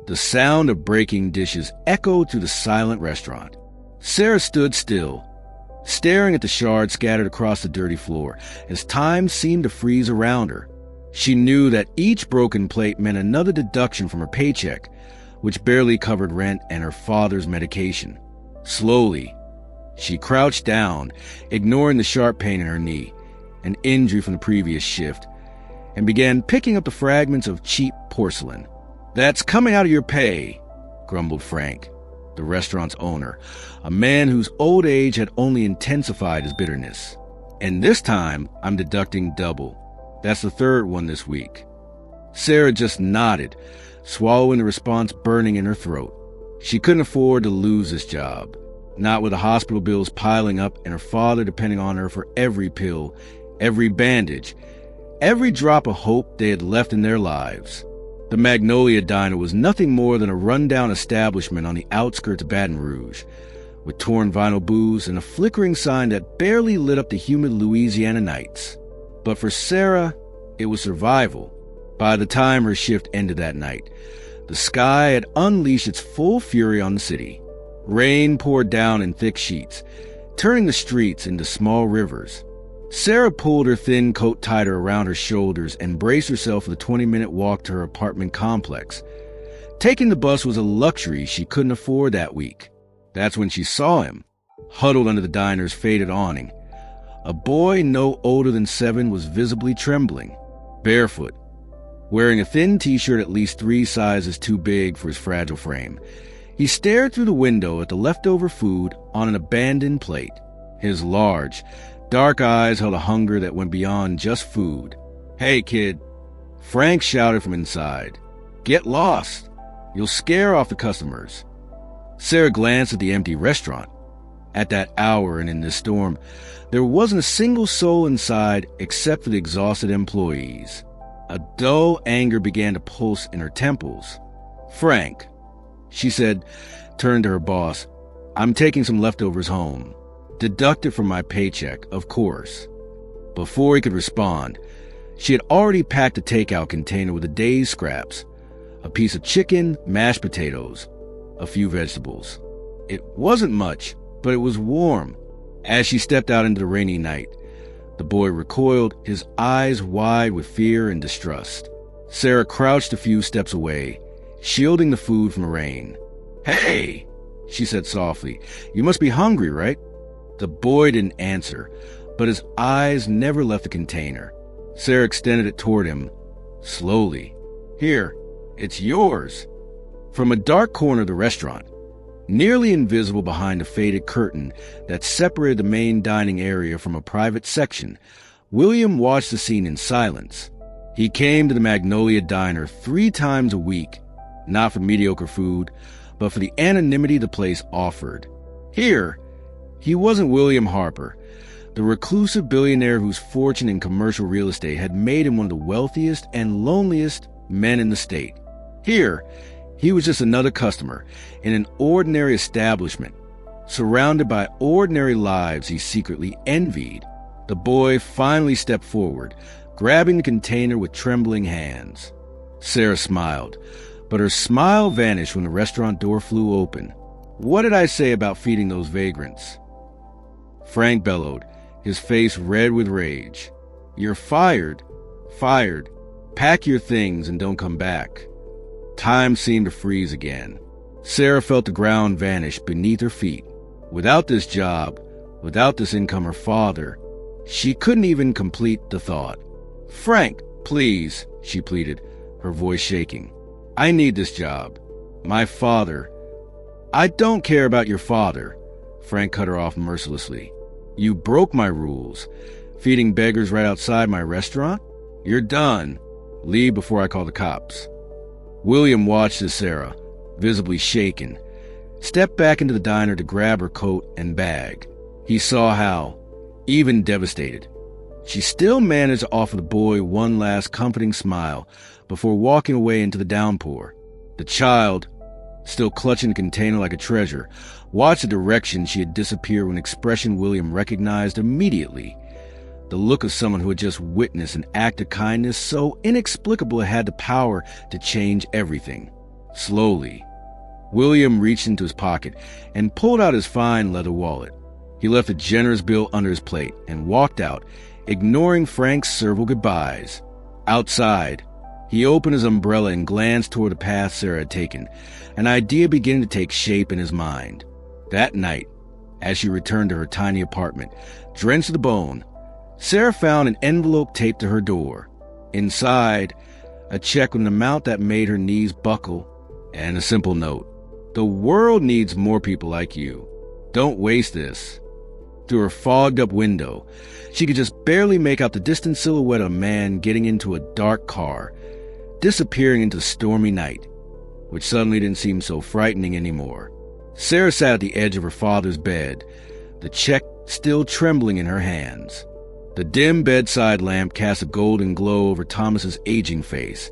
The sound of breaking dishes echoed through the silent restaurant. Sarah stood still, staring at the shards scattered across the dirty floor, as time seemed to freeze around her. She knew that each broken plate meant another deduction from her paycheck, which barely covered rent and her father's medication. Slowly, she crouched down, ignoring the sharp pain in her knee, an injury from the previous shift, and began picking up the fragments of cheap porcelain. "That's coming out of your pay," grumbled Frank, the restaurant's owner, a man whose old age had only intensified his bitterness. "And this time, I'm deducting double. That's the third one this week." Sarah just nodded, swallowing the response burning in her throat. She couldn't afford to lose this job, not with the hospital bills piling up and her father depending on her for every pill, every bandage, every drop of hope they had left in their lives. The Magnolia Diner was nothing more than a rundown establishment on the outskirts of Baton Rouge, with torn vinyl booths and a flickering sign that barely lit up the humid Louisiana nights. But for Sarah, it was survival. By the time her shift ended that night, the sky had unleashed its full fury on the city. Rain poured down in thick sheets, turning the streets into small rivers. Sarah pulled her thin coat tighter around her shoulders and braced herself for the 20-minute walk to her apartment complex. Taking the bus was a luxury she couldn't afford that week. That's when she saw him, huddled under the diner's faded awning. A boy no older than 7 was visibly trembling, barefoot, wearing a thin t-shirt at least 3 sizes too big for his fragile frame. He stared through the window at the leftover food on an abandoned plate. His large, dark eyes held a hunger that went beyond just food. "Hey, kid," Frank shouted from inside. "Get lost. You'll scare off the customers." Sarah glanced at the empty restaurant. At that hour and in this storm, there wasn't a single soul inside except for the exhausted employees. A dull anger began to pulse in her temples. "Frank," she said, turning to her boss, "I'm taking some leftovers home. Deducted from my paycheck, of course." Before he could respond, she had already packed a takeout container with a day's scraps, a piece of chicken, mashed potatoes, a few vegetables. It wasn't much, but it was warm. As she stepped out into the rainy night, the boy recoiled, his eyes wide with fear and distrust. Sarah crouched a few steps away, shielding the food from the rain. "Hey," she said softly, "you must be hungry, right?" The boy didn't answer, but his eyes never left the container. Sarah extended it toward him, slowly. "Here, it's yours." From a dark corner of the restaurant, nearly invisible behind a faded curtain that separated the main dining area from a private section, William watched the scene in silence. He came to the Magnolia Diner 3 times a week, not for mediocre food, but for the anonymity the place offered. Here, he wasn't William Harper, the reclusive billionaire whose fortune in commercial real estate had made him one of the wealthiest and loneliest men in the state. Here, he was just another customer in an ordinary establishment, surrounded by ordinary lives he secretly envied. The boy finally stepped forward, grabbing the container with trembling hands. Sarah smiled, but her smile vanished when the restaurant door flew open. "What did I say about feeding those vagrants?" Frank bellowed, his face red with rage. "You're fired. Fired. Pack your things and don't come back." Time seemed to freeze again. Sarah felt the ground vanish beneath her feet. Without this job, without this income her father, she couldn't even complete the thought. "Frank, please," she pleaded, her voice shaking. "I need this job. My father—" "I don't care about your father," Frank cut her off mercilessly. "You broke my rules, feeding beggars right outside my restaurant. You're done. Leave before I call the cops." William watched as Sarah, visibly shaken, stepped back into the diner to grab her coat and bag. He saw how, even devastated, she still managed to offer the boy one last comforting smile before walking away into the downpour. The child, still clutching the container like a treasure, watched the direction she had disappeared with an expression William recognized immediately. The look of someone who had just witnessed an act of kindness so inexplicable it had the power to change everything. Slowly, William reached into his pocket and pulled out his fine leather wallet. He left a generous bill under his plate and walked out, ignoring Frank's several goodbyes. Outside, he opened his umbrella and glanced toward the path Sarah had taken, an idea beginning to take shape in his mind. That night, as she returned to her tiny apartment, drenched to the bone, Sarah found an envelope taped to her door. Inside, a check with an amount that made her knees buckle, and a simple note. The world needs more people like you. Don't waste this. Through her fogged-up window, she could just barely make out the distant silhouette of a man getting into a dark car, disappearing into the stormy night, which suddenly didn't seem so frightening anymore. Sarah sat at the edge of her father's bed, the check still trembling in her hands. The dim bedside lamp cast a golden glow over Thomas's aging face,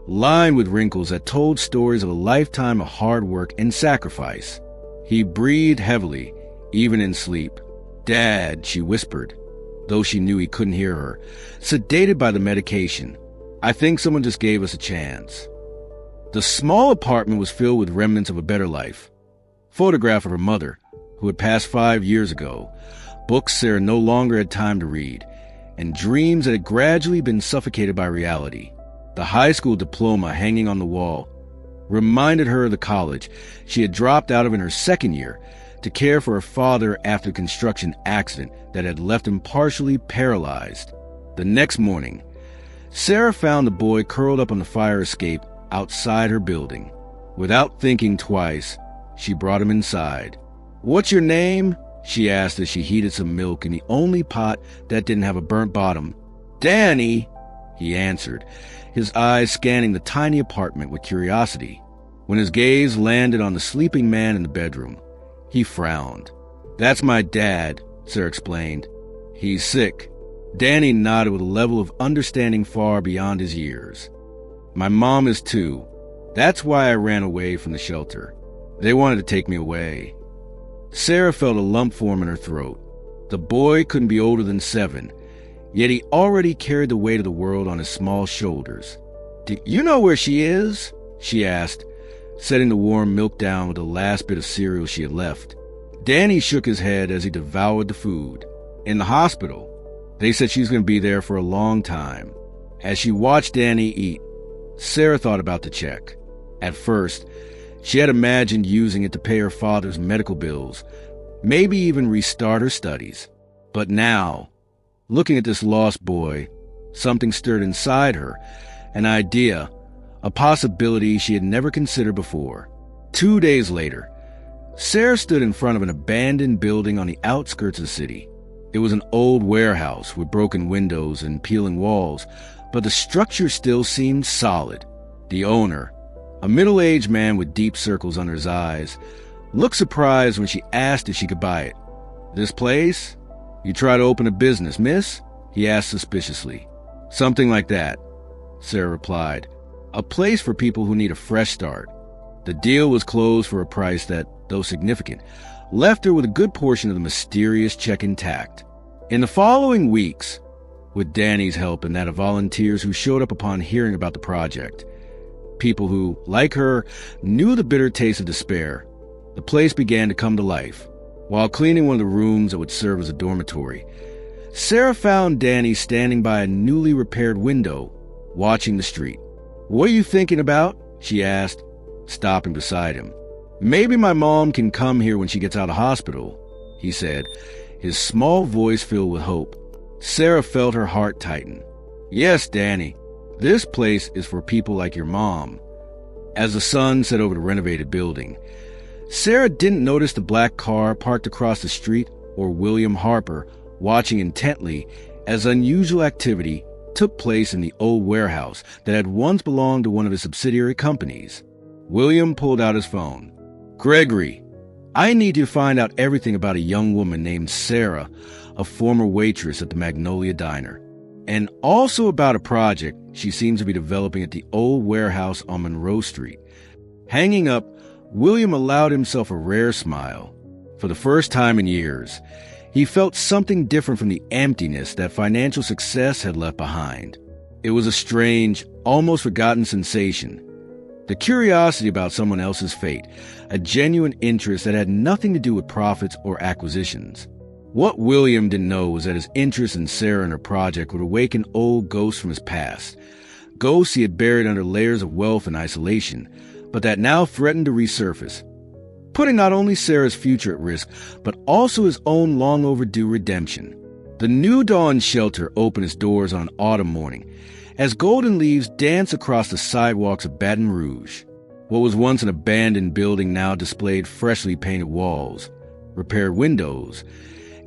lined with wrinkles that told stories of a lifetime of hard work and sacrifice. He breathed heavily, even in sleep. "Dad," she whispered, though she knew he couldn't hear her, sedated by the medication. "I think someone just gave us a chance." The small apartment was filled with remnants of a better life. Photograph of her mother, who had passed 5 years ago, books Sarah no longer had time to read, and dreams that had gradually been suffocated by reality. The high school diploma hanging on the wall reminded her of the college she had dropped out of in her second year to care for her father after a construction accident that had left him partially paralyzed. The next morning, Sarah found the boy curled up on the fire escape outside her building. Without thinking twice, she brought him inside. "What's your name?" she asked as she heated some milk in the only pot that didn't have a burnt bottom. "Danny," he answered, his eyes scanning the tiny apartment with curiosity. When his gaze landed on the sleeping man in the bedroom, he frowned. "That's my dad," Sarah explained. "He's sick." Danny nodded with a level of understanding far beyond his years. "My mom is too. That's why I ran away from the shelter. They wanted to take me away." Sarah felt a lump form in her throat. The boy couldn't be older than 7, yet he already carried the weight of the world on his small shoulders. "Do you know where she is?" she asked, setting the warm milk down with the last bit of cereal she had left. Danny shook his head as he devoured the food. "In the hospital. They said she's going to be there for a long time." As she watched Danny eat, Sarah thought about the check. At first, she had imagined using it to pay her father's medical bills, maybe even restart her studies. But now, looking at this lost boy, something stirred inside her, an idea, a possibility she had never considered before. 2 days later, Sarah stood in front of an abandoned building on the outskirts of the city. It was an old warehouse with broken windows and peeling walls, but the structure still seemed solid. The owner, a middle-aged man with deep circles under his eyes, looked surprised when she asked if she could buy it. "This place? You try to open a business, miss?" he asked suspiciously. "Something like that," Sarah replied. "A place for people who need a fresh start." The deal was closed for a price that, though significant, left her with a good portion of the mysterious check intact. In the following weeks, with Danny's help and that of volunteers who showed up upon hearing about the project, people who, like her, knew the bitter taste of despair, the place began to come to life. While cleaning one of the rooms that would serve as a dormitory, Sarah found Danny standing by a newly repaired window, watching the street. "What are you thinking about?" she asked, stopping beside him. "Maybe my mom can come here when she gets out of hospital," he said, his small voice filled with hope. Sarah felt her heart tighten. "Yes, Danny, this place is for people like your mom." As the sun set over the renovated building, Sarah didn't notice the black car parked across the street or William Harper watching intently as unusual activity took place in the old warehouse that had once belonged to one of his subsidiary companies. William pulled out his phone. "Gregory, I need you to find out everything about a young woman named Sarah, a former waitress at the Magnolia Diner, and also about a project she seems to be developing at the old warehouse on Monroe Street." Hanging up, William allowed himself a rare smile. For the first time in years, he felt something different from the emptiness that financial success had left behind. It was a strange, almost forgotten sensation, The curiosity about someone else's fate, a genuine interest that had nothing to do with profits or acquisitions. What William didn't know was that his interest in Sarah and her project would awaken old ghosts from his past, ghosts he had buried under layers of wealth and isolation, but that now threatened to resurface, putting not only Sarah's future at risk, but also his own long overdue redemption. The New Dawn shelter opened its doors on an autumn morning, as golden leaves danced across the sidewalks of Baton Rouge. What was once an abandoned building now displayed freshly painted walls, repaired windows,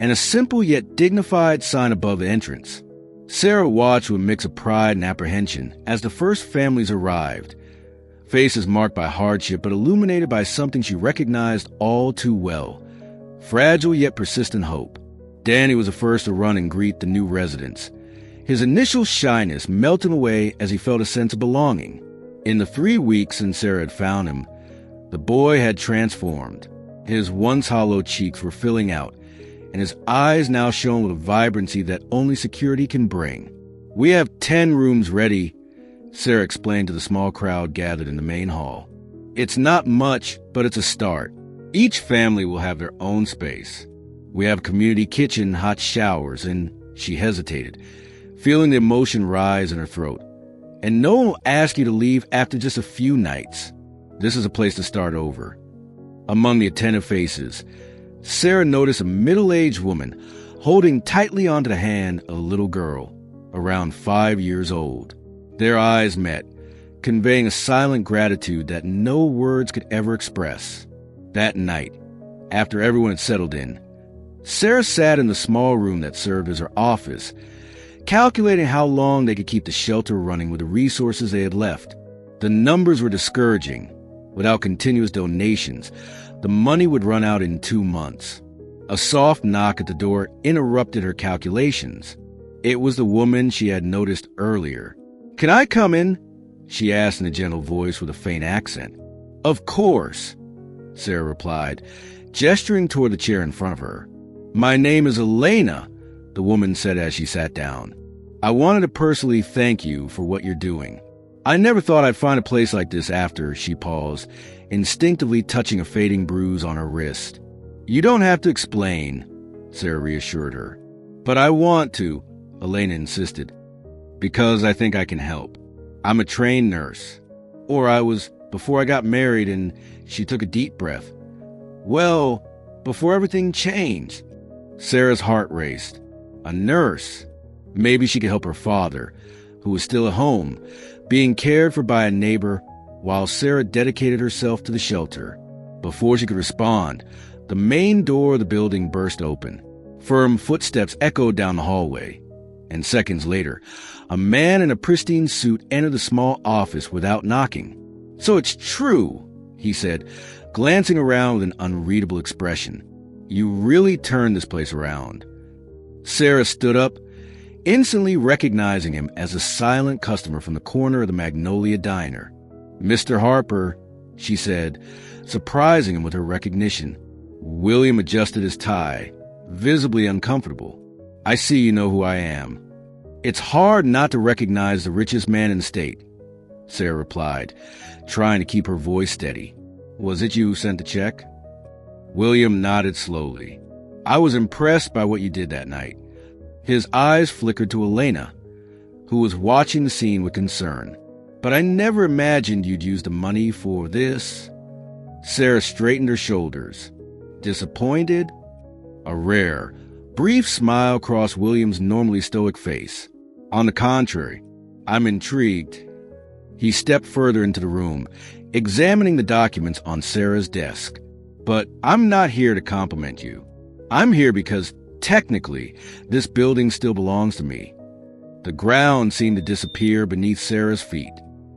and a simple yet dignified sign above the entrance. Sarah watched with a mix of pride and apprehension as the first families arrived, faces marked by hardship but illuminated by something she recognized all too well, fragile yet persistent hope. Danny was the first to run and greet the new residents, his initial shyness melting away as he felt a sense of belonging. In the 3 weeks since Sarah had found him, the boy had transformed. His once hollow cheeks were filling out, and his eyes now shone with a vibrancy that only security can bring. "We have 10 rooms ready," Sarah explained to the small crowd gathered in the main hall. "It's not much, but it's a start. Each family will have their own space. We have a community kitchen, hot showers," and she hesitated, feeling the emotion rise in her throat. "And no one will ask you to leave after just a few nights. This is a place to start over." Among the attentive faces, Sarah noticed a middle-aged woman holding tightly onto the hand of a little girl, around 5 years old. Their eyes met, conveying a silent gratitude that no words could ever express. That night, after everyone had settled in, Sarah sat in the small room that served as her office, calculating how long they could keep the shelter running with the resources they had left. The numbers were discouraging. Without continuous donations, the money would run out in 2 months. A soft knock at the door interrupted her calculations. It was the woman she had noticed earlier. "Can I come in?" she asked in a gentle voice with a faint accent. "Of course," Sarah replied, gesturing toward the chair in front of her. "My name is Elena," the woman said as she sat down. "I wanted to personally thank you for what you're doing. I never thought I'd find a place like this after," she paused, instinctively touching a fading bruise on her wrist. "You don't have to explain," Sarah reassured her. "But I want to," Elena insisted, "because I think I can help. I'm a trained nurse. Or I was before I got married," and she took a deep breath. "Well, before everything changed." Sarah's heart raced. A nurse. Maybe she could help her father, who was still at home, being cared for by a neighbor, while Sarah dedicated herself to the shelter. Before she could respond, the main door of the building burst open. Firm footsteps echoed down the hallway, and seconds later, a man in a pristine suit entered the small office without knocking. "So it's true," he said, glancing around with an unreadable expression. "You really turned this place around." Sarah stood up, instantly recognizing him as a silent customer from the corner of the Magnolia Diner. "Mr. Harper," she said, surprising him with her recognition. William adjusted his tie, visibly uncomfortable. "I see you know who I am." "It's hard not to recognize the richest man in the state," Sarah replied, trying to keep her voice steady. "Was it you who sent the check?" William nodded slowly. "I was impressed by what you did that night." His eyes flickered to Elena, who was watching the scene with concern. "But I never imagined you'd use the money for this." Sarah straightened her shoulders. "Disappointed?" A rare, brief smile crossed William's normally stoic face. "On the contrary, I'm intrigued." He stepped further into the room, examining the documents on Sarah's desk. "But I'm not here to compliment you. I'm here because, technically, this building still belongs to me." The ground seemed to disappear beneath Sarah's feet.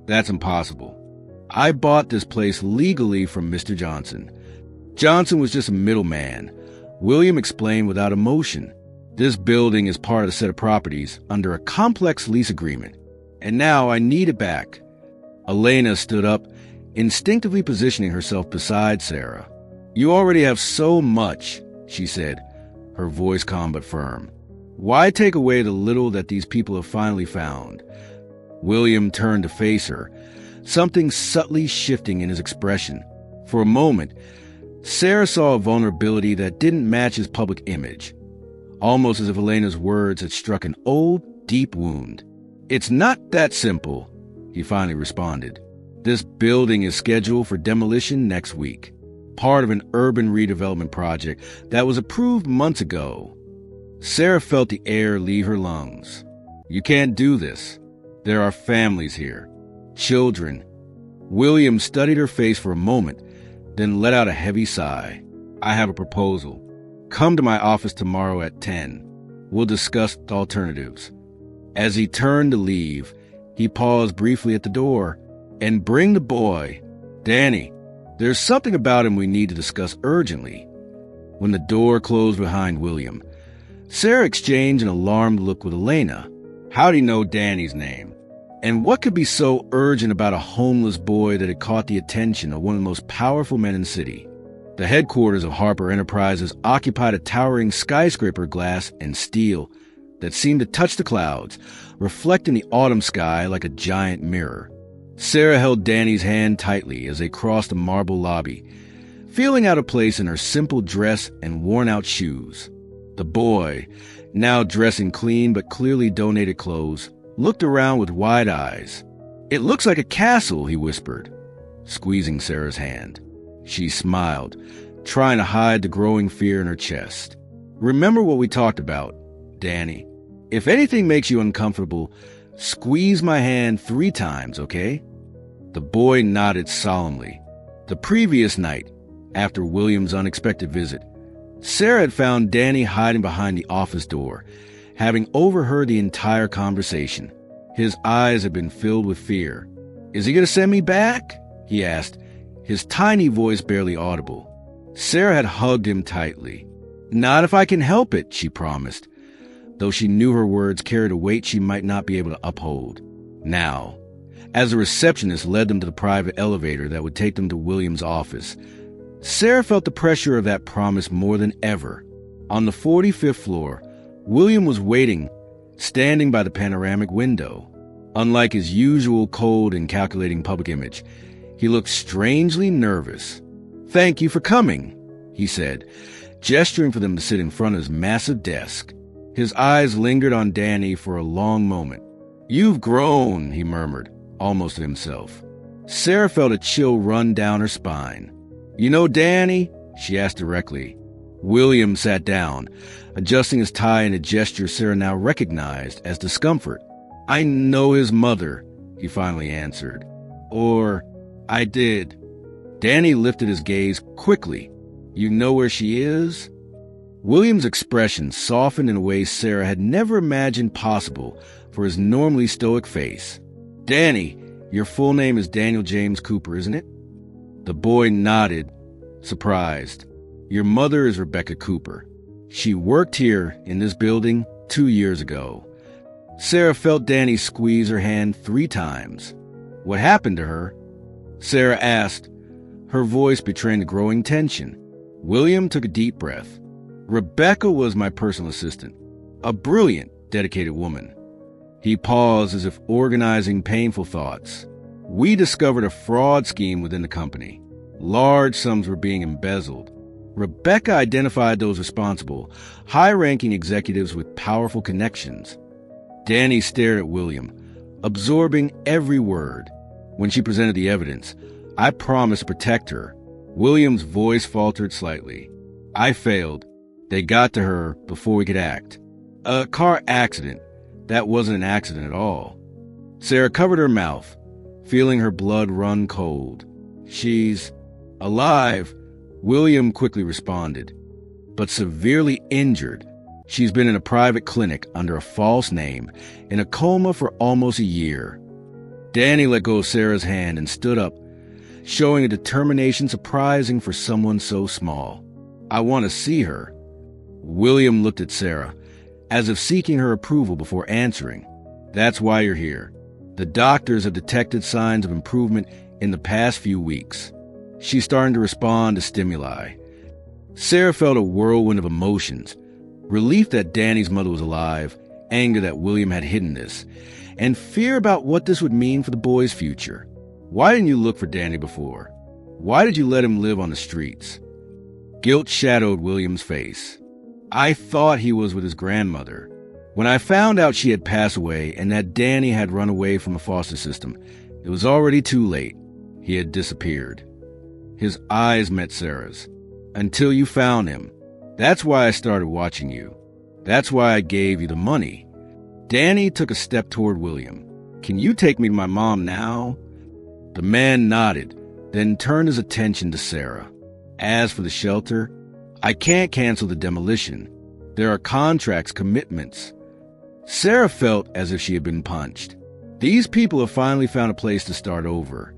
"That's impossible. I bought this place legally from Mr. Johnson. Johnson was just a middleman," William explained without emotion. "This building is part of a set of properties under a complex lease agreement, and now I need it back." Elena stood up, instinctively positioning herself beside Sarah. "You already have so much," she said, her voice calm but firm. "Why take away the little that these people have finally found?" William turned to face her, something subtly shifting in his expression. For a moment, Sarah saw a vulnerability that didn't match his public image, almost as if Elena's words had struck an old, deep wound. "It's not that simple," he finally responded. "This building is scheduled for demolition next week, part of an urban redevelopment project that was approved months ago." Sarah felt the air leave her lungs. "You can't do this. There are families here. Children." William studied her face for a moment, then let out a heavy sigh. "I have a proposal. Come to my office tomorrow at 10. We'll discuss alternatives." As he turned to leave, he paused briefly at the door. "And bring the boy. Danny, there's something about him we need to discuss urgently." When the door closed behind William, Sarah exchanged an alarmed look with Elena. How did he know Danny's name? And what could be so urgent about a homeless boy that had caught the attention of one of the most powerful men in the city? The headquarters of Harper Enterprises occupied a towering skyscraper, glass and steel, that seemed to touch the clouds, reflecting the autumn sky like a giant mirror. Sarah held Danny's hand tightly as they crossed the marble lobby, feeling out of place in her simple dress and worn-out shoes. The boy, now dressed in clean but clearly donated clothes, looked around with wide eyes. "It looks like a castle," he whispered, squeezing Sarah's hand. She smiled, trying to hide the growing fear in her chest. "Remember what we talked about, Danny. If anything makes you uncomfortable, squeeze my hand 3 times, okay?" The boy nodded solemnly. The previous night, after William's unexpected visit, Sarah had found Danny hiding behind the office door, having overheard the entire conversation. His eyes had been filled with fear. "Is he going to send me back?" he asked, his tiny voice barely audible. Sarah had hugged him tightly. "Not if I can help it," she promised, though she knew her words carried a weight she might not be able to uphold. Now, as the receptionist led them to the private elevator that would take them to William's office, Sarah felt the pressure of that promise more than ever. On the 45th floor, William was waiting, standing by the panoramic window. Unlike his usual cold and calculating public image, he looked strangely nervous. "Thank you for coming," he said, gesturing for them to sit in front of his massive desk. His eyes lingered on Danny for a long moment. "You've grown," he murmured, almost to himself. Sarah felt a chill run down her spine. "You know Danny?" she asked directly. William sat down, adjusting his tie in a gesture Sarah now recognized as discomfort. "I know his mother," he finally answered. "Or, I did." Danny lifted his gaze quickly. "You know where she is?" William's expression softened in a way Sarah had never imagined possible for his normally stoic face. "Danny, your full name is Daniel James Cooper, isn't it?" The boy nodded, surprised. "Your mother is Rebecca Cooper. She worked here in this building 2 years ago." Sarah felt Danny squeeze her hand 3 times. "What happened to her?" Sarah asked, her voice betraying the growing tension. William took a deep breath. "Rebecca was my personal assistant, a brilliant, dedicated woman." He paused as if organizing painful thoughts. "We discovered a fraud scheme within the company. Large sums were being embezzled. Rebecca identified those responsible, high-ranking executives with powerful connections." Danny stared at William, absorbing every word. "When she presented the evidence, I promised to protect her." William's voice faltered slightly. "I failed. They got to her before we could act. A car accident. That wasn't an accident at all." Sarah covered her mouth, feeling her blood run cold. "She's alive," William quickly responded, "but severely injured. She's been in a private clinic under a false name, in a coma for almost a year." Danny let go of Sarah's hand and stood up, showing a determination surprising for someone so small. "I want to see her." William looked at Sarah, as if seeking her approval before answering. "That's why you're here. The doctors have detected signs of improvement in the past few weeks. She's starting to respond to stimuli." Sarah felt a whirlwind of emotions: relief that Danny's mother was alive, anger that William had hidden this, and fear about what this would mean for the boy's future. Why didn't you look for Danny before? Why did you let him live on the streets? Guilt shadowed William's face. I thought he was with his grandmother. When I found out she had passed away and that Danny had run away from the foster system, it was already too late. He had disappeared. His eyes met Sarah's. Until you found him. That's why I started watching you. That's why I gave you the money. Danny took a step toward William. Can you take me to my mom now? The man nodded, then turned his attention to Sarah. As for the shelter, I can't cancel the demolition. There are contracts, commitments. Sarah felt as if she had been punched. These people have finally found a place to start over.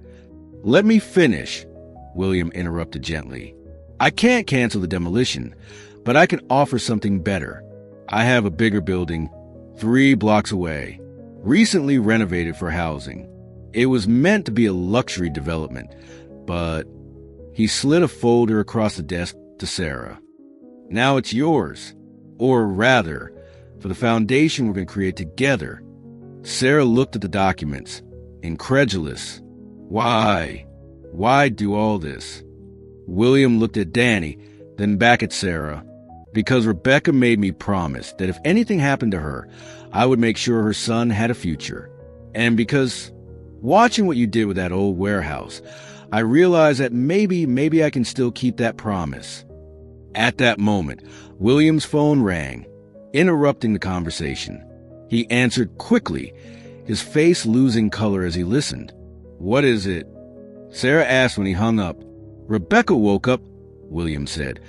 Let me finish, William interrupted gently. I can't cancel the demolition, but I can offer something better. I have a bigger building, 3 blocks away, recently renovated for housing. It was meant to be a luxury development, but he slid a folder across the desk to Sarah. Now it's yours, or rather, for the foundation we're going to create together. Sarah looked at the documents, incredulous. Why? Why do all this? William looked at Danny, then back at Sarah. Because Rebecca made me promise that if anything happened to her, I would make sure her son had a future. And because, watching what you did with that old warehouse, I realized that maybe I can still keep that promise. At that moment, William's phone rang, interrupting the conversation. He answered quickly, his face losing color as he listened. What is it? Sarah asked when he hung up. Rebecca woke up, William said,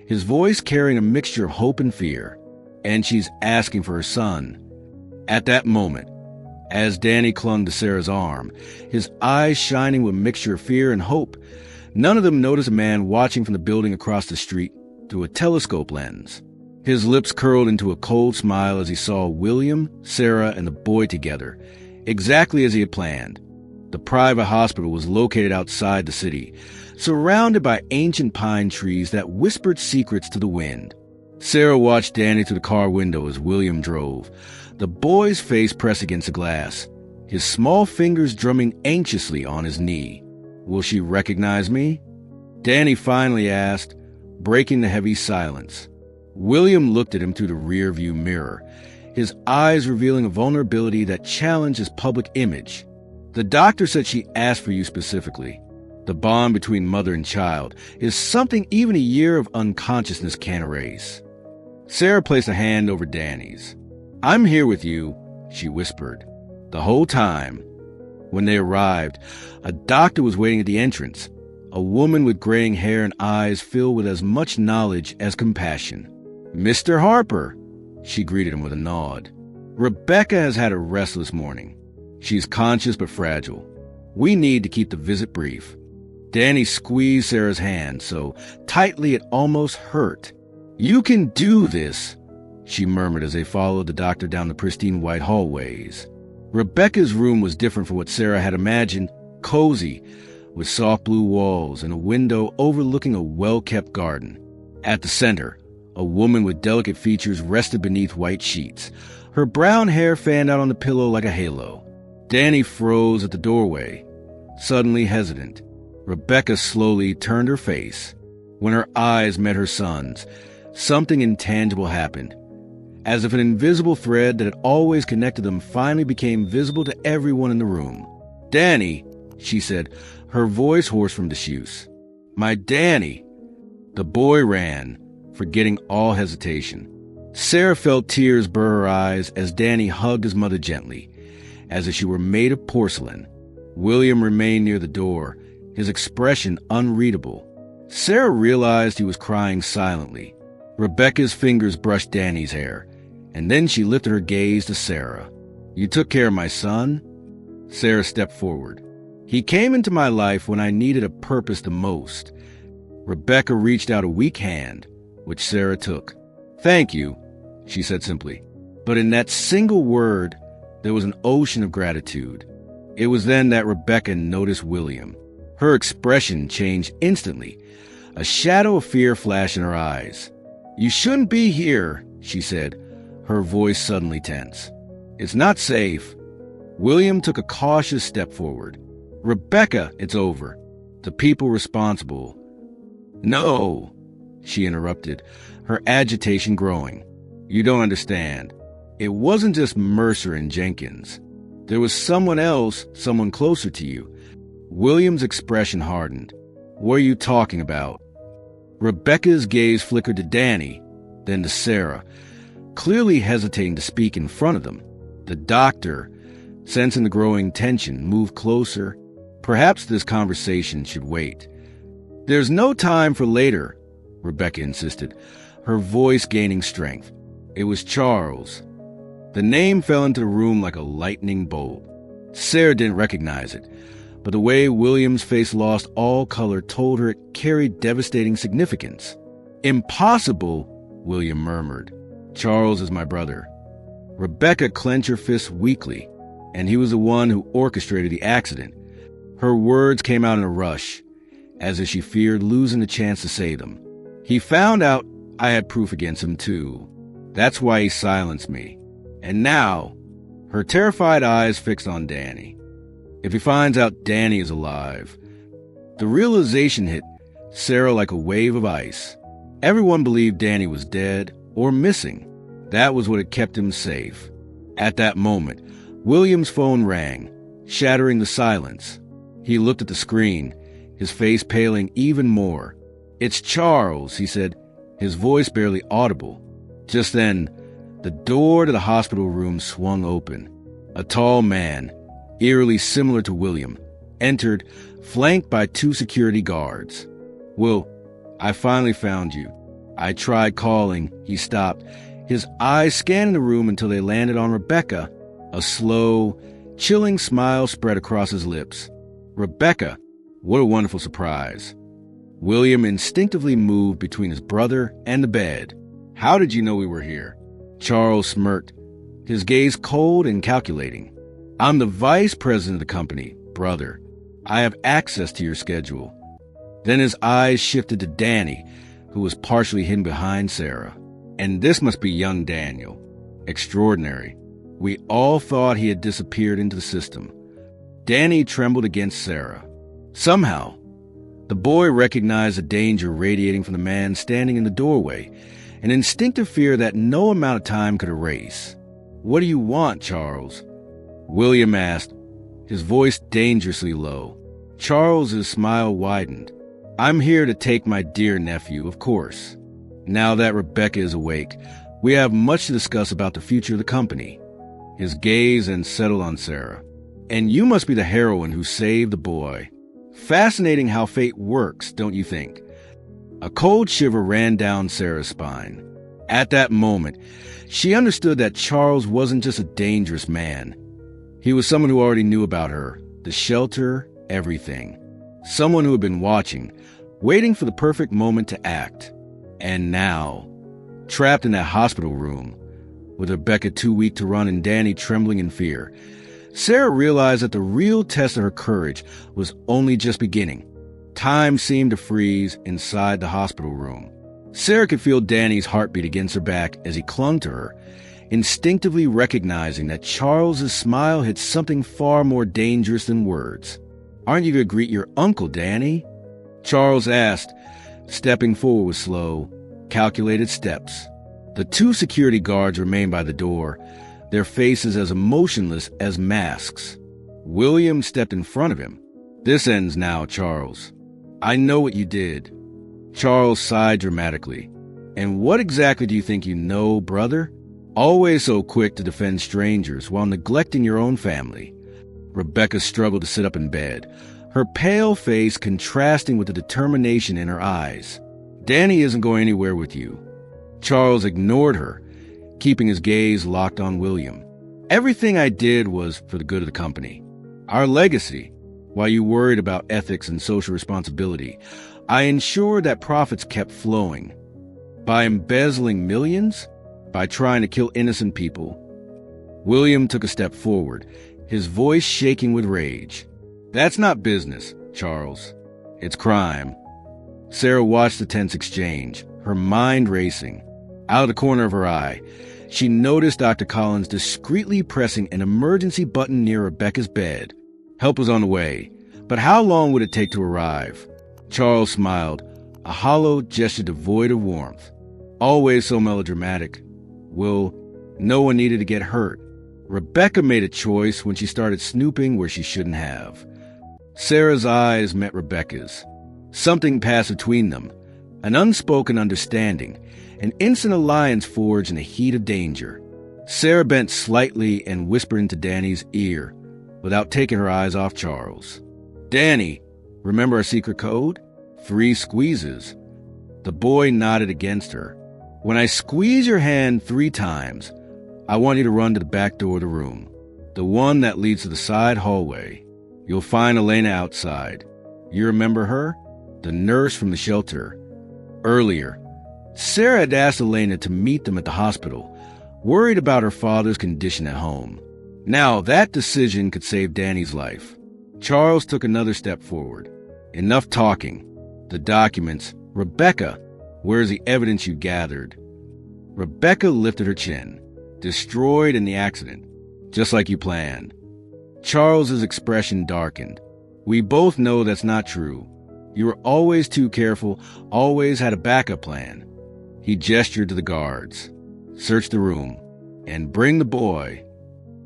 his voice carrying a mixture of hope and fear. And she's asking for her son. At that moment, as Danny clung to Sarah's arm, his eyes shining with a mixture of fear and hope, none of them noticed a man watching from the building across the street through a telescope lens. His lips curled into a cold smile as he saw William, Sarah, and the boy together, exactly as he had planned. The private hospital was located outside the city, surrounded by ancient pine trees that whispered secrets to the wind. Sarah watched Danny through the car window as William drove, the boy's face pressed against the glass, his small fingers drumming anxiously on his knee. Will she recognize me? Danny finally asked, breaking the heavy silence. William looked at him through the rear-view mirror, his eyes revealing a vulnerability that challenged his public image. The doctor said she asked for you specifically. The bond between mother and child is something even a year of unconsciousness can't erase. Sarah placed a hand over Danny's. I'm here with you, she whispered. The whole time. When they arrived, a doctor was waiting at the entrance, a woman with graying hair and eyes filled with as much knowledge as compassion. Mr. Harper, she greeted him with a nod. Rebecca has had a restless morning. She's conscious but fragile. We need to keep the visit brief. Danny squeezed Sarah's hand so tightly it almost hurt. You can do this, she murmured as they followed the doctor down the pristine white hallways. Rebecca's room was different from what Sarah had imagined, cozy, with soft blue walls and a window overlooking a well-kept garden. At the center, a woman with delicate features rested beneath white sheets, her brown hair fanned out on the pillow like a halo. Danny froze at the doorway, suddenly hesitant. Rebecca slowly turned her face. When her eyes met her son's, something intangible happened. As if an invisible thread that had always connected them finally became visible to everyone in the room. Danny, she said, her voice hoarse from disuse. My Danny. The boy ran, forgetting all hesitation. Sarah felt tears burr her eyes as Danny hugged his mother gently, as if she were made of porcelain. William remained near the door, his expression unreadable. Sarah realized he was crying silently. Rebecca's fingers brushed Danny's hair, and then she lifted her gaze to Sarah. You took care of my son? Sarah stepped forward. He came into my life when I needed a purpose the most. Rebecca reached out a weak hand, which Sarah took. Thank you, she said simply. But in that single word, there was an ocean of gratitude. It was then that Rebecca noticed William. Her expression changed instantly. A shadow of fear flashed in her eyes. You shouldn't be here, she said, her voice suddenly tense. It's not safe. William took a cautious step forward. "Rebecca, it's over. The people responsible." "No," she interrupted, her agitation growing. "You don't understand. It wasn't just Mercer and Jenkins. There was someone else, someone closer to you." William's expression hardened. "What are you talking about?" Rebecca's gaze flickered to Danny, then to Sarah, clearly hesitating to speak in front of them. The doctor, sensing the growing tension, moved closer. Perhaps this conversation should wait. "There's no time for later," Rebecca insisted, her voice gaining strength. It was Charles. The name fell into the room like a lightning bolt. Sarah didn't recognize it, but the way William's face lost all color told her it carried devastating significance. "Impossible," William murmured. "Charles is my brother." Rebecca clenched her fists weakly, and he was the one who orchestrated the accident. Her words came out in a rush, as if she feared losing the chance to say them. "He found out I had proof against him, too. That's why he silenced me. And now," her terrified eyes fixed on Danny, "if he finds out Danny is alive." The realization hit Sarah like a wave of ice. Everyone believed Danny was dead or missing. That was what had kept him safe. At that moment, William's phone rang, shattering the silence. He looked at the screen, his face paling even more. "It's Charles," he said, his voice barely audible. Just then, the door to the hospital room swung open. A tall man, eerily similar to William, entered, flanked by 2 security guards. "Will, I finally found you. I tried calling." He stopped, his eyes scanning the room until they landed on Rebecca. A slow, chilling smile spread across his lips. "Rebecca, what a wonderful surprise." William instinctively moved between his brother and the bed. "How did you know we were here?" Charles smirked, his gaze cold and calculating. "I'm the vice president of the company, brother. I have access to your schedule." Then his eyes shifted to Danny, who was partially hidden behind Sarah. "And this must be young Daniel. Extraordinary. We all thought he had disappeared into the system." Danny trembled against Sarah. Somehow, the boy recognized the danger radiating from the man standing in the doorway, an instinctive fear that no amount of time could erase. "What do you want, Charles?" William asked, his voice dangerously low. Charles's smile widened. "I'm here to take my dear nephew, of course. Now that Rebecca is awake, we have much to discuss about the future of the company." His gaze then settled on Sarah. "And you must be the heroine who saved the boy. Fascinating how fate works, don't you think?" A cold shiver ran down Sarah's spine. At that moment, she understood that Charles wasn't just a dangerous man. He was someone who already knew about her, the shelter, everything. Someone who had been watching, waiting for the perfect moment to act. And now, trapped in that hospital room, with Rebecca too weak to run and Danny trembling in fear, Sarah realized that the real test of her courage was only just beginning. Time seemed to freeze inside the hospital room. Sarah could feel Danny's heartbeat against her back as he clung to her, instinctively recognizing that Charles's smile had something far more dangerous than words. "Aren't you going to greet your uncle, Danny?" Charles asked, stepping forward with slow, calculated steps. The 2 security guards remained by the door, their faces as emotionless as masks. William stepped in front of him. "This ends now, Charles. I know what you did." Charles sighed dramatically. "And what exactly do you think you know, brother? Always so quick to defend strangers while neglecting your own family." Rebecca struggled to sit up in bed, her pale face contrasting with the determination in her eyes. "Danny isn't going anywhere with you." Charles ignored her, keeping his gaze locked on William. "Everything I did was for the good of the company. Our legacy. While you worried about ethics and social responsibility, I ensured that profits kept flowing. By embezzling millions? By trying to kill innocent people?" William took a step forward, his voice shaking with rage. "That's not business, Charles. It's crime." Sarah watched the tense exchange, her mind racing. Out of the corner of her eye, she noticed Dr. Collins discreetly pressing an emergency button near Rebecca's bed. Help was on the way. But how long would it take to arrive? Charles smiled, a hollow gesture devoid of warmth. Always so melodramatic. Well, no one needed to get hurt. Rebecca made a choice when she started snooping where she shouldn't have. Sarah's eyes met Rebecca's. Something passed between them, an unspoken understanding, an instant alliance forged in the heat of danger. Sarah bent slightly and whispered into Danny's ear, without taking her eyes off Charles. "Danny, remember our secret code? 3 squeezes." The boy nodded against her. "When I squeeze your hand 3 times, I want you to run to the back door of the room, the one that leads to the side hallway. You'll find Elena outside. You remember her? The nurse from the shelter. Earlier, Sarah had asked Elena to meet them at the hospital, worried about her father's condition at home. Now, that decision could save Danny's life. Charles took another step forward. "Enough talking. The documents. Rebecca, where's the evidence you gathered?" Rebecca lifted her chin. "Destroyed in the accident, just like you planned." Charles's expression darkened. "We both know that's not true. You were always too careful, always had a backup plan." He gestured to the guards. "Search the room, and bring the boy."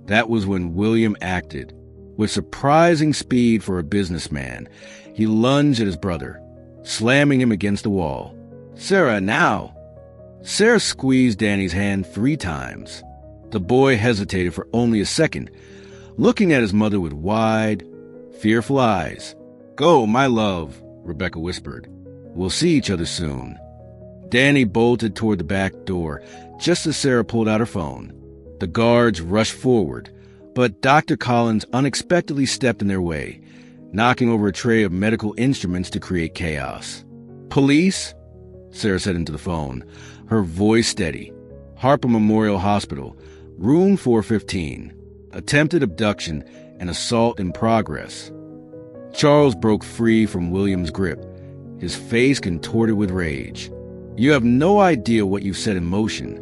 That was when William acted. With surprising speed for a businessman, he lunged at his brother, slamming him against the wall. "Sarah, now!" Sarah squeezed Danny's hand 3 times. The boy hesitated for only a second, looking at his mother with wide, fearful eyes. "Go, my love," Rebecca whispered. "We'll see each other soon." Danny bolted toward the back door, just as Sarah pulled out her phone. The guards rushed forward, but Dr. Collins unexpectedly stepped in their way, knocking over a tray of medical instruments to create chaos. "Police?" Sarah said into the phone, her voice steady. "Harper Memorial Hospital, room 415. Attempted abduction and assault in progress." Charles broke free from William's grip, his face contorted with rage. "You have no idea what you've set in motion."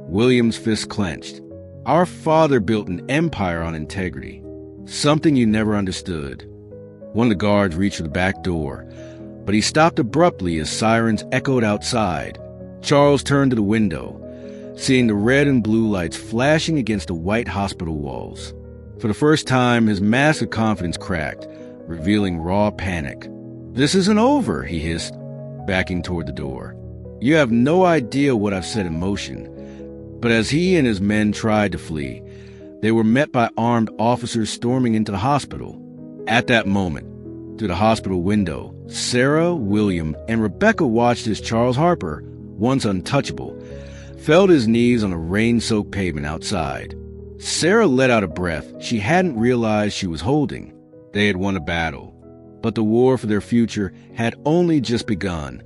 William's fist clenched. "Our father built an empire on integrity, something you never understood." One of the guards reached for the back door, but he stopped abruptly as sirens echoed outside. Charles turned to the window, seeing the red and blue lights flashing against the white hospital walls. For the first time, his mask of confidence cracked, revealing raw panic. "This isn't over," he hissed, backing toward the door. "You have no idea what I've set in motion." But as he and his men tried to flee, they were met by armed officers storming into the hospital. At that moment, through the hospital window, Sarah, William, and Rebecca watched as Charles Harper, once untouchable, fell to his knees on the rain-soaked pavement outside. Sarah let out a breath she hadn't realized she was holding. They had won a battle, but the war for their future had only just begun.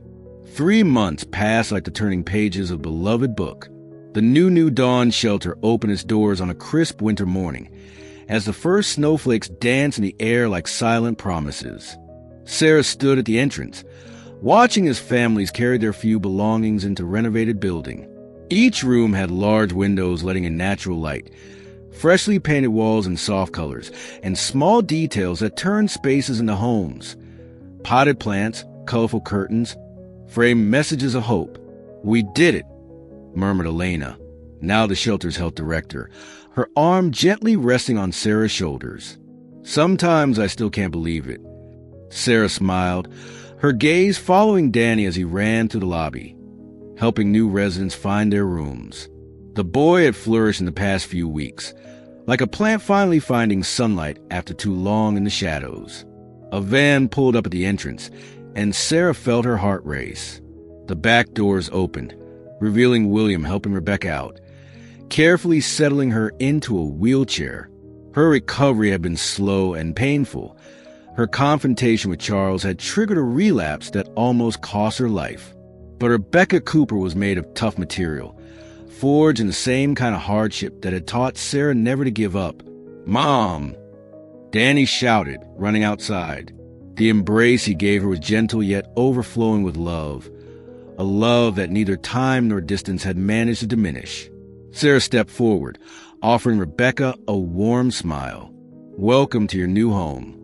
3 months passed like the turning pages of a beloved book. The New Dawn shelter opened its doors on a crisp winter morning, as the first snowflakes danced in the air like silent promises. Sarah stood at the entrance, watching as families carried their few belongings into renovated building. Each room had large windows letting in natural light, freshly painted walls in soft colors, and small details that turned spaces into homes. Potted plants, colorful curtains, framed messages of hope. "We did it," murmured Elena, now the shelter's health director, her arm gently resting on Sarah's shoulders. "Sometimes I still can't believe it." Sarah smiled, her gaze following Danny as he ran through the lobby, helping new residents find their rooms. The boy had flourished in the past few weeks, like a plant finally finding sunlight after too long in the shadows. A van pulled up at the entrance, and Sarah felt her heart race. The back doors opened, revealing William helping Rebecca out, carefully settling her into a wheelchair. Her recovery had been slow and painful. Her confrontation with Charles had triggered a relapse that almost cost her life. But Rebecca Cooper was made of tough material, forged in the same kind of hardship that had taught Sarah never to give up. "Mom!" Danny shouted, running outside. The embrace he gave her was gentle yet overflowing with love, a love that neither time nor distance had managed to diminish. Sarah stepped forward, offering Rebecca a warm smile. "Welcome to your new home."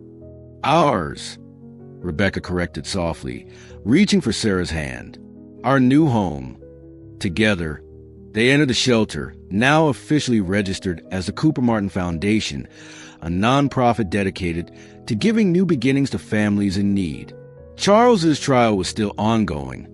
Ours, Rebecca corrected softly, reaching for Sarah's hand. Our new home. Together, they entered the shelter, now officially registered as the Cooper Martin Foundation, a nonprofit dedicated to giving new beginnings to families in need. Charles's trial was still ongoing,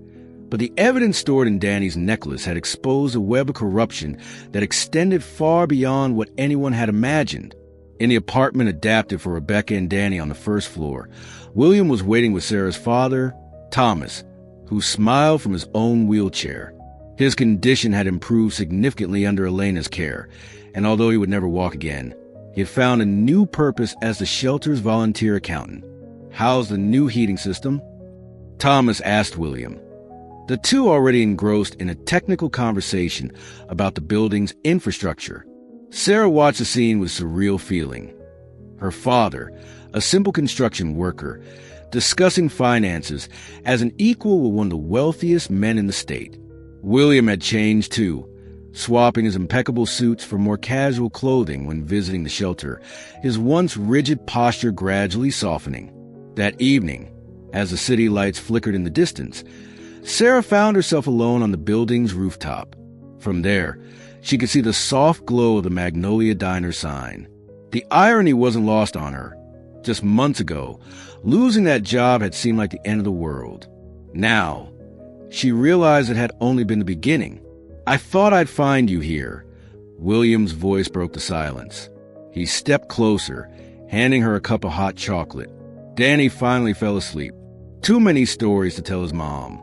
but the evidence stored in Danny's necklace had exposed a web of corruption that extended far beyond what anyone had imagined. In the apartment adapted for Rebecca and Danny on the first floor, William was waiting with Sarah's father, Thomas, who smiled from his own wheelchair. His condition had improved significantly under Elena's care, and although he would never walk again, he had found a new purpose as the shelter's volunteer accountant. "How's the new heating system?" Thomas asked William. The two already engrossed in a technical conversation about the building's infrastructure. Sarah watched the scene with surreal feeling. Her father, a simple construction worker, discussing finances as an equal with one of the wealthiest men in the state. William had changed too, swapping his impeccable suits for more casual clothing when visiting the shelter, his once rigid posture gradually softening. That evening, as the city lights flickered in the distance, Sarah found herself alone on the building's rooftop. From there, she could see the soft glow of the Magnolia Diner sign. The irony wasn't lost on her. Just months ago, losing that job had seemed like the end of the world. Now, she realized it had only been the beginning. "I thought I'd find you here." William's voice broke the silence. He stepped closer, handing her a cup of hot chocolate. Danny finally fell asleep. Too many stories to tell his mom.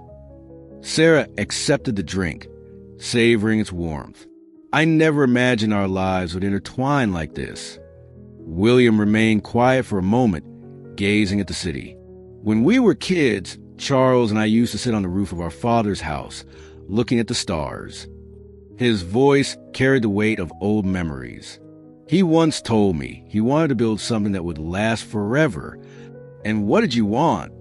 Sarah accepted the drink, savoring its warmth. "I never imagined our lives would intertwine like this." William remained quiet for a moment, gazing at the city. "When we were kids, Charles and I used to sit on the roof of our father's house, looking at the stars." His voice carried the weight of old memories. "He once told me he wanted to build something that would last forever. And what did you want?"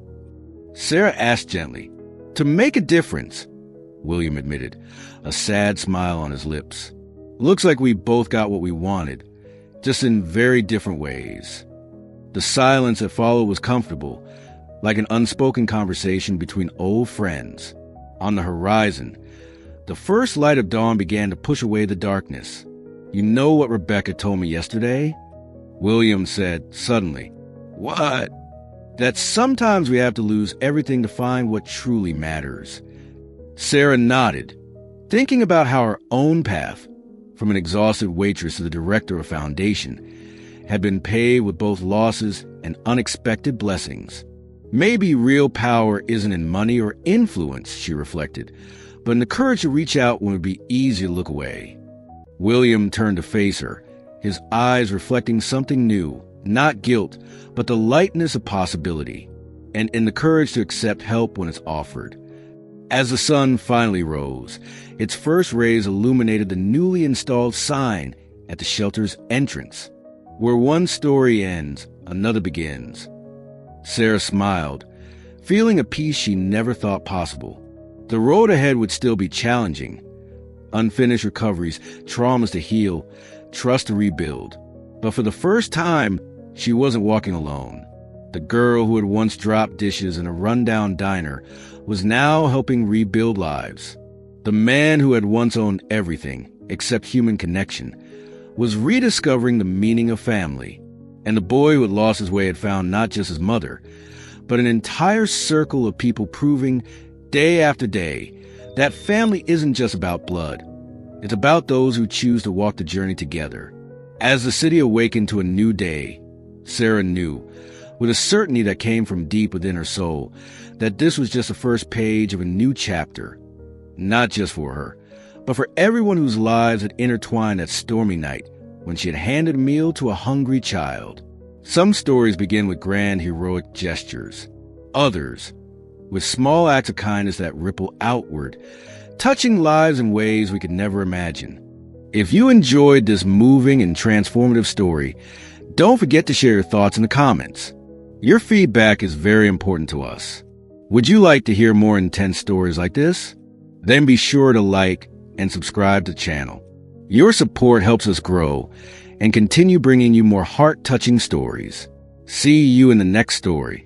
Sarah asked gently. "To make a difference," William admitted, a sad smile on his lips. "Looks like we both got what we wanted, just in very different ways." The silence that followed was comfortable, like an unspoken conversation between old friends. On the horizon, the first light of dawn began to push away the darkness. "You know what Rebecca told me yesterday?" William said suddenly. "What?" "That sometimes we have to lose everything to find what truly matters." Sarah nodded, thinking about how her own path, from an exhausted waitress to the director of a foundation, had been paved with both losses and unexpected blessings. Maybe real power isn't in money or influence, she reflected, but in the courage to reach out when it would be easy to look away. William turned to face her, his eyes reflecting something new, not guilt, but the lightness of possibility, and in the courage to accept help when it's offered. As the sun finally rose, its first rays illuminated the newly installed sign at the shelter's entrance. "Where one story ends, another begins." Sarah smiled, feeling a peace she never thought possible. The road ahead would still be challenging. Unfinished recoveries, traumas to heal, trust to rebuild. But for the first time, she wasn't walking alone. The girl who had once dropped dishes in a rundown diner was now helping rebuild lives. The man who had once owned everything except human connection was rediscovering the meaning of family. And the boy who had lost his way had found not just his mother, but an entire circle of people proving, day after day, that family isn't just about blood. It's about those who choose to walk the journey together. As the city awakened to a new day, Sarah knew, with a certainty that came from deep within her soul, that this was just the first page of a new chapter. Not just for her, but for everyone whose lives had intertwined that stormy night when she had handed a meal to a hungry child. Some stories begin with grand heroic gestures. Others, with small acts of kindness that ripple outward, touching lives in ways we could never imagine. If you enjoyed this moving and transformative story, don't forget to share your thoughts in the comments. Your feedback is very important to us. Would you like to hear more intense stories like this? Then be sure to like and subscribe to the channel. Your support helps us grow and continue bringing you more heart-touching stories. See you in the next story.